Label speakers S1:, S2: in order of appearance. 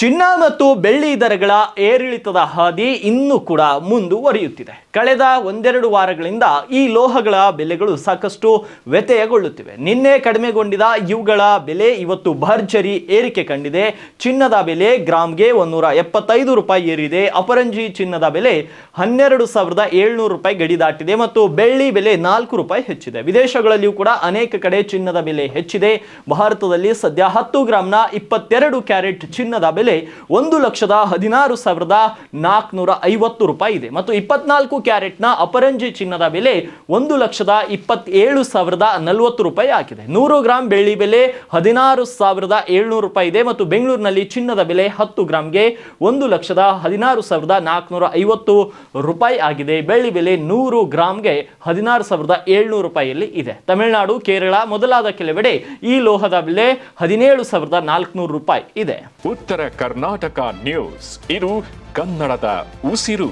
S1: ಚಿನ್ನ ಮತ್ತು ಬೆಳ್ಳಿ ದರಗಳ ಏರಿಳಿತದ ಹಾದಿ ಇನ್ನೂ ಕೂಡ ಮುಂದುವರಿಯುತ್ತಿದೆ. ಕಳೆದ ಒಂದೆರಡು ವಾರಗಳಿಂದ ಈ ಲೋಹಗಳ ಬೆಲೆಗಳು ಸಾಕಷ್ಟು ವ್ಯತ್ಯಯಗೊಳ್ಳುತ್ತಿವೆ. ನಿನ್ನೆ ಕಡಿಮೆಗೊಂಡಿದ್ದ ಇವುಗಳ ಬೆಲೆ ಇವತ್ತು ಭರ್ಜರಿ ಏರಿಕೆ ಕಂಡಿದೆ. ಚಿನ್ನದ ಬೆಲೆ ಗ್ರಾಮ್ಗೆ 175 ರೂಪಾಯಿ ಏರಿದೆ. ಅಪರಂಜಿ ಚಿನ್ನದ ಬೆಲೆ 12,700 ರೂಪಾಯಿ ಗಡಿ ದಾಟಿದೆ ಮತ್ತು ಬೆಳ್ಳಿ ಬೆಲೆ 4 ರೂಪಾಯಿ ಹೆಚ್ಚಿದೆ. ವಿದೇಶಗಳಲ್ಲಿಯೂ ಕೂಡ ಅನೇಕ ಕಡೆ ಚಿನ್ನದ ಬೆಲೆ ಹೆಚ್ಚಿದೆ. ಭಾರತದಲ್ಲಿ ಸದ್ಯ 10 ಗ್ರಾಮ್ನ 22 ಕ್ಯಾರೆಟ್ ಚಿನ್ನದ ಬೆಲೆ 1,16,450 ರೂಪಾಯಿ ಇದೆ ಮತ್ತು 24 ಕ್ಯಾರೆಟ್ನ ಅಪರಂಜಿ ಚಿನ್ನದ ಬೆಲೆ 1,27,040 ರೂಪಾಯಿ ಆಗಿದೆ. 100 ಗ್ರಾಂ ಬೆಳ್ಳಿ ಬೆಲೆ 16,700 ರೂಪಾಯಿ ಇದೆ ಮತ್ತು ಬೆಂಗಳೂರಿನಲ್ಲಿ ಚಿನ್ನದ ಬೆಲೆ 10 ಗ್ರಾಂಗೆ 1,16,450 ರೂಪಾಯಿ ಆಗಿದೆ. ಬೆಳ್ಳಿ ಬೆಲೆ 100 ಗ್ರಾಂಗೆ 16,700 ರೂಪಾಯಿಯಲ್ಲಿ ಇದೆ. ತಮಿಳುನಾಡು, ಕೇರಳ ಮೊದಲಾದ ಕೆಲವೆಡೆ ಈ ಲೋಹದ ಬೆಲೆ 17,400 ರೂಪಾಯಿ ಇದೆ.
S2: ಉತ್ತರ ಕರ್ನಾಟಕ ನ್ಯೂಸ್, ಇದು ಕನ್ನಡದ ಉಸಿರು.